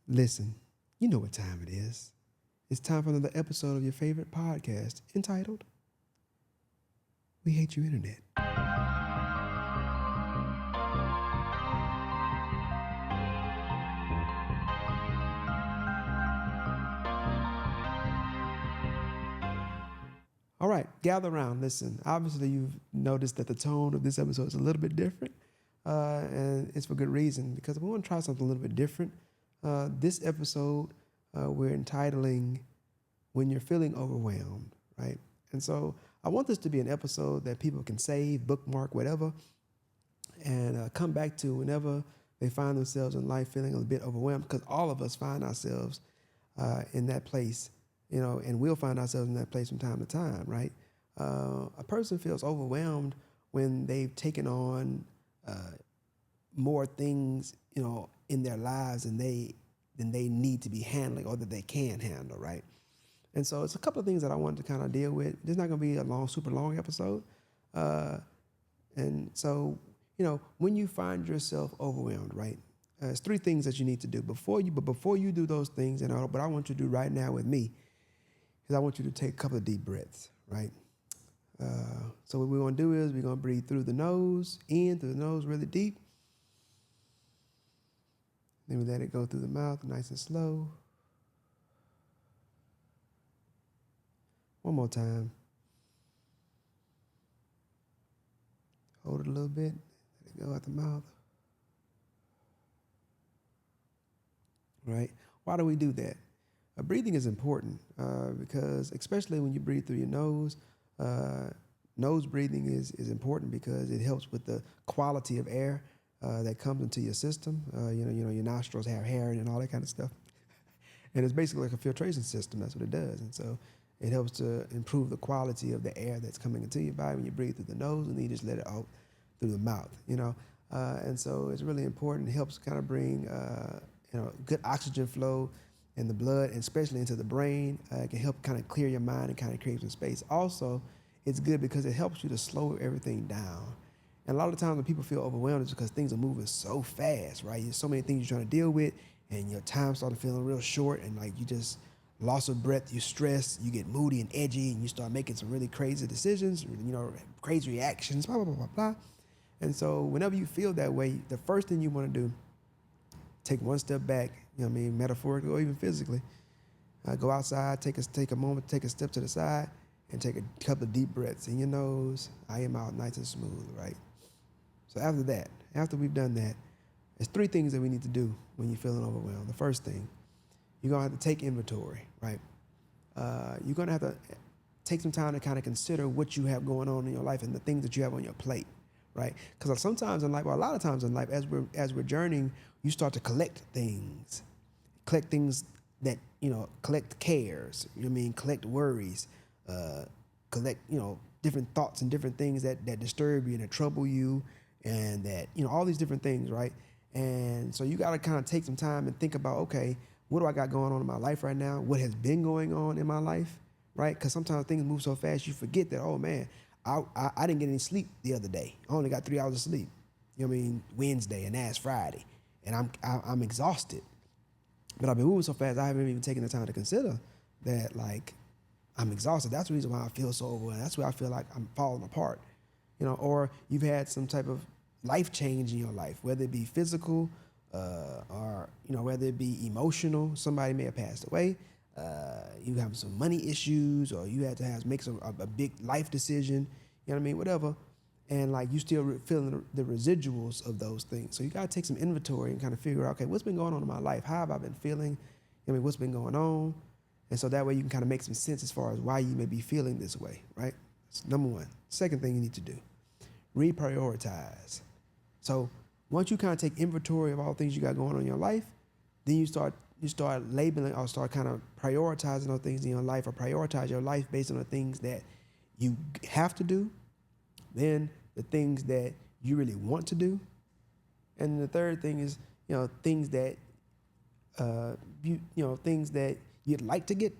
Listen, you know what time it is. It's time for another episode of your favorite podcast entitled We Hate You Internet. All right, gather around, listen. Obviously, you've noticed that the tone of this episode is a little bit different, and it's for good reason because we want to try something a little bit different. This episode, we're entitling When You're Feeling Overwhelmed, right? And so I want this to be an episode that people can save, bookmark, whatever, and come back to whenever they find themselves in life feeling a bit overwhelmed, because all of us find ourselves in that place, and we'll find ourselves in that place from time to time, right? A person feels overwhelmed when they've taken on more things, in their lives than they need to be handling or that they can handle, right? And so it's a couple of things that I wanted to kind of deal with. This is not going to be a super long episode. And so, when you find yourself overwhelmed, right? It's three things that you need to do before you do those things. And what I want you to do right now with me is I want you to take a couple of deep breaths, right? So what we're going to do is we're going to breathe through the nose really deep. Then we let it go through the mouth nice and slow. One more time. Hold it a little bit. Let it go out the mouth. Right? Why do we do that? Breathing is important because especially when you breathe through your nose, nose breathing is important because it helps with the quality of air that comes into your system. Your nostrils have hair and all that kind of stuff. And it's basically like a filtration system. That's what it does. And so it helps to improve the quality of the air that's coming into your body when you breathe through the nose, and then you just let it out through the mouth, And so it's really important. It helps kind of bring, good oxygen flow in the blood, and especially into the brain. It can help kind of clear your mind and kind of create some space. Also, it's good because it helps you to slow everything down. And a lot of times when people feel overwhelmed, it's because things are moving so fast, right? There's so many things you're trying to deal with, and your time started feeling real short, and like you just loss of breath, you stress, you get moody and edgy, and you start making some really crazy decisions, crazy reactions, blah, blah, blah, blah, blah. And so whenever you feel that way, the first thing you want to do, take one step back, metaphorically or even physically. Go outside, take a moment, take a step to the side, and take a couple of deep breaths in your nose, out your mouth, nice and smooth, right? So after we've done that, there's three things that we need to do when you're feeling overwhelmed. The first thing, you're going to have to take inventory, right? You're going to have to take some time to kind of consider what you have going on in your life and the things that you have on your plate, right? Because sometimes in life, or a lot of times in life, as we're journeying, you start to collect things that, collect cares, collect worries, collect, different thoughts and different things that disturb you and that trouble you, and that, all these different things, right? And so you got to kind of take some time and think about, okay, what do I got going on in my life right now? What has been going on in my life, right? Because sometimes things move so fast, you forget that, oh man, I didn't get any sleep the other day. I only got 3 hours of sleep. Wednesday, and that's Friday, and I'm exhausted. But I've been moving so fast, I haven't even taken the time to consider that, like, I'm exhausted. That's the reason why I feel so overwhelmed. That's why I feel like I'm falling apart, or you've had some type of life change in your life, whether it be physical, or whether it be emotional. Somebody may have passed away. You have some money issues, or you had to make a big life decision. Whatever, and like you still feeling the residuals of those things. So you gotta take some inventory and kind of figure out, okay, what's been going on in my life? How have I been feeling? What's been going on? And so that way you can kind of make some sense as far as why you may be feeling this way, right? That's number one. Second thing you need to do, reprioritize. So once you kind of take inventory of all the things you got going on in your life, then you start labeling or start kind of prioritizing those things in your life, or prioritize your life based on the things that you have to do, then the things that you really want to do. And the third thing is, things that things that you'd like to get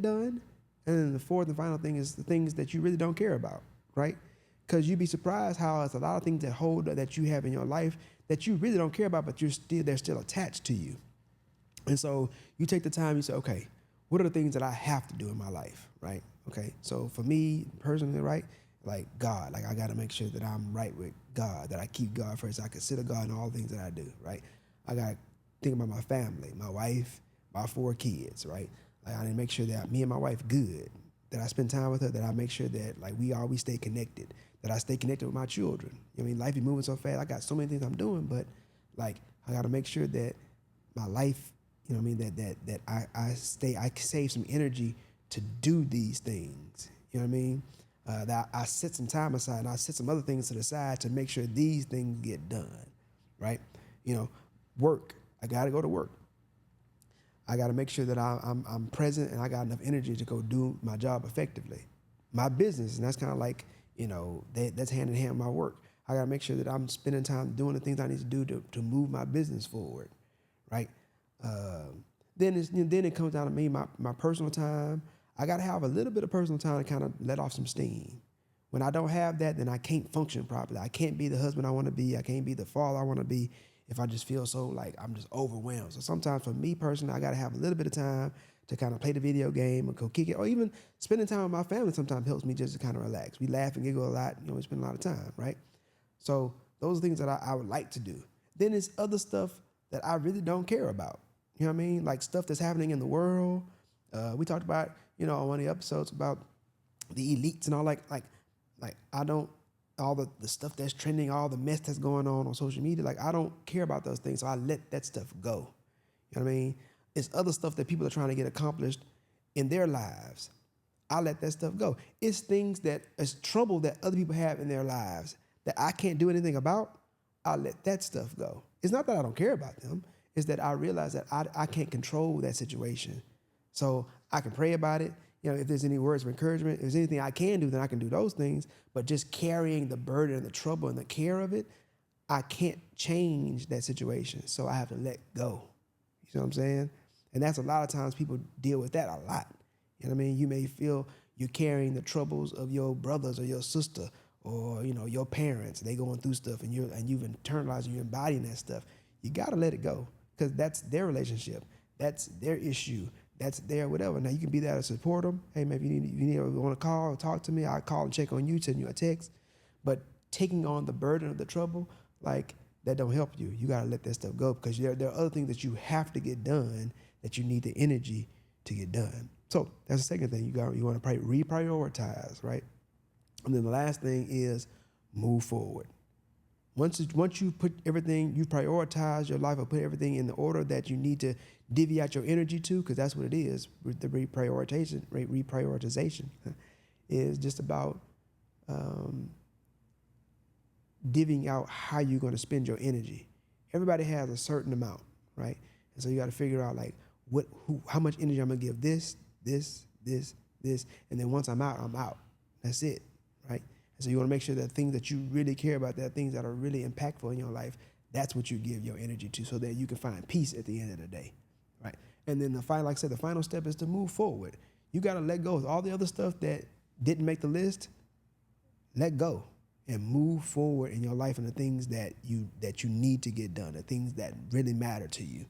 done. And then the fourth and final thing is the things that you really don't care about, right? Because you'd be surprised how it's a lot of things that you have in your life that you really don't care about, but they're still attached to you. And so you take the time, you say, okay, what are the things that I have to do in my life, right? Okay, so for me personally, right, like God, like I got to make sure that I'm right with God, that I keep God first. I consider God in all things that I do, right? I got to think about my family, my wife, my 4 kids, right? Like I need to make sure that me and my wife good, that I spend time with her, that I make sure that like we always stay connected, that I stay connected with my children. You know what I mean? Life is moving so fast. I got so many things I'm doing, but like I got to make sure that my life, you know what I mean, that I save some energy to do these things. You know what I mean? That I set some time aside and I set some other things to the side to make sure these things get done, right? You know, work. I got to go to work. I got to make sure that I'm present and I got enough energy to go do my job effectively. My business, and that's kind of like, you know, that's hand in hand with my work. I got to make sure that I'm spending time doing the things I need to do to move my business forward, right? Then it comes down to me, my personal time. I got to have a little bit of personal time to kind of let off some steam. When I don't have that, then I can't function properly. I can't be the husband I want to be. I can't be the father I want to be if I just feel so like I'm just overwhelmed. So sometimes for me personally, I got to have a little bit of time to kind of play the video game or go kick it, or even spending time with my family sometimes helps me just to kind of relax. We laugh and giggle a lot. You know, we spend a lot of time, right? So those are things that I would like to do. Then there's other stuff that I really don't care about. You know what I mean? Like stuff that's happening in the world. We talked about, you know, on one of the episodes about the elites and all like I don't, all the stuff that's trending, all the mess that's going on social media, like I don't care about those things. So I let that stuff go. You know what I mean? It's other stuff that people are trying to get accomplished in their lives. I let that stuff go. It's things that, it's trouble that other people have in their lives that I can't do anything about. I let that stuff go. It's not that I don't care about them. It's that I realize that I can't control that situation. So I can pray about it. You know, if there's any words of encouragement, if there's anything I can do, then I can do those things. But just carrying the burden and the trouble and the care of it, I can't change that situation. So I have to let go. You know what I'm saying? And that's a lot of times people deal with that a lot. You know what I mean? You may feel you're carrying the troubles of your brothers or your sister or, you know, your parents. They going through stuff and you've internalized and you're embodying that stuff. You got to let it go because that's their relationship. That's their issue. That's their whatever. Now you can be there to support them. Hey, maybe you want to call or talk to me. I'll call and check on you, send you a text. But taking on the burden of the trouble, like that don't help you. You got to let that stuff go because there are other things that you have to get done that you need the energy to get done. So that's the second thing. You want to reprioritize, right? And then the last thing is move forward. Once you put everything, you prioritize your life or put everything in the order that you need to divvy out your energy to, because that's what it is. The reprioritization is just about divvying out how you're going to spend your energy. Everybody has a certain amount, right? And so you got to figure out like how much energy I'm gonna give this, and then once I'm out, I'm out. That's it, right? And so you want to make sure that things that you really care about, that things that are really impactful in your life, that's what you give your energy to, so that you can find peace at the end of the day, right? And then the final step is to move forward. You got to let go of all the other stuff that didn't make the list. Let go and move forward in your life and the things that you need to get done, the things that really matter to you.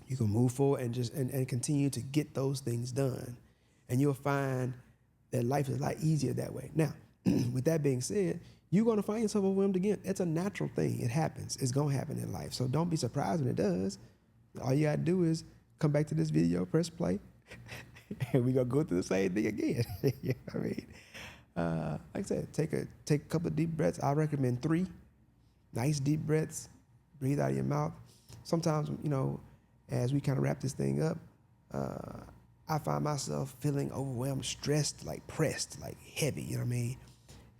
You can move forward and just and continue to get those things done, and you'll find that life is a lot easier that way. Now, with that being said, you're going to find yourself overwhelmed again. It's a natural thing. It happens. It's going to happen in life. So don't be surprised when it does. All you got to do is come back to this video, press play, and we're going to go through the same thing again. You know what I mean? Like I said, take a couple of deep breaths. I recommend 3 nice deep breaths. Breathe out of your mouth. Sometimes, you know, as we kind of wrap this thing up, I find myself feeling overwhelmed, stressed, like pressed, like heavy, you know what I mean?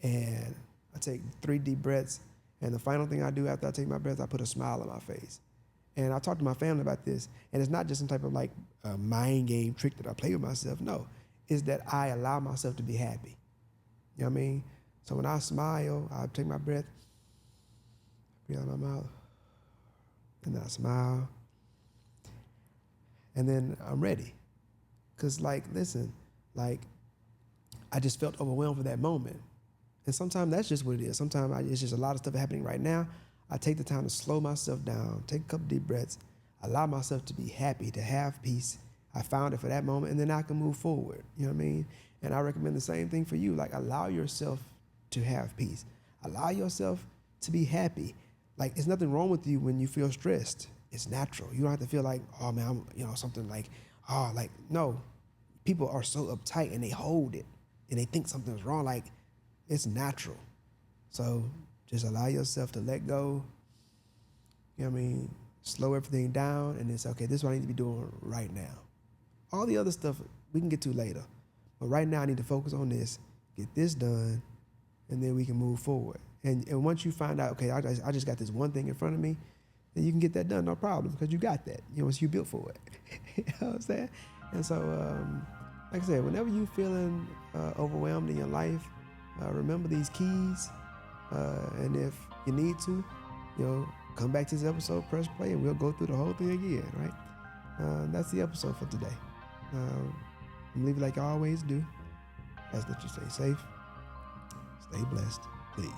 And I take 3 deep breaths, and the final thing I do after I take my breath, I put a smile on my face. And I talk to my family about this, and it's not just some type of like mind game trick that I play with myself. No, it's that I allow myself to be happy. You know what I mean? So when I smile, I take my breath, breathe out of my mouth, and then I smile, and then I'm ready. Cause like, listen, like I just felt overwhelmed for that moment. And sometimes that's just what it is. Sometimes it's just a lot of stuff happening right now. I take the time to slow myself down, take a couple deep breaths. allow myself to be happy, to have peace. I found it for that moment, and then I can move forward. You know what I mean? And I recommend the same thing for you. Like, allow yourself to have peace. Allow yourself to be happy. Like, there's nothing wrong with you when you feel stressed. It's natural. You don't have to feel like, oh man, something like, oh, like, no. People are so uptight and they hold it and they think something's wrong. Like, it's natural. So just allow yourself to let go. You know what I mean? Slow everything down and it's okay, this is what I need to be doing right now. All the other stuff we can get to later. But right now I need to focus on this, get this done, and then we can move forward. And once you find out, okay, I just got this one thing in front of me, then you can get that done, no problem, because you got that. You know, it's you built for it. You know what I'm saying? And so, like I said, whenever you're feeling overwhelmed in your life, remember these keys. And if you need to, come back to this episode, press play, and we'll go through the whole thing again, right? That's the episode for today. I'm leaving like I always do. As that you stay safe, stay blessed, please.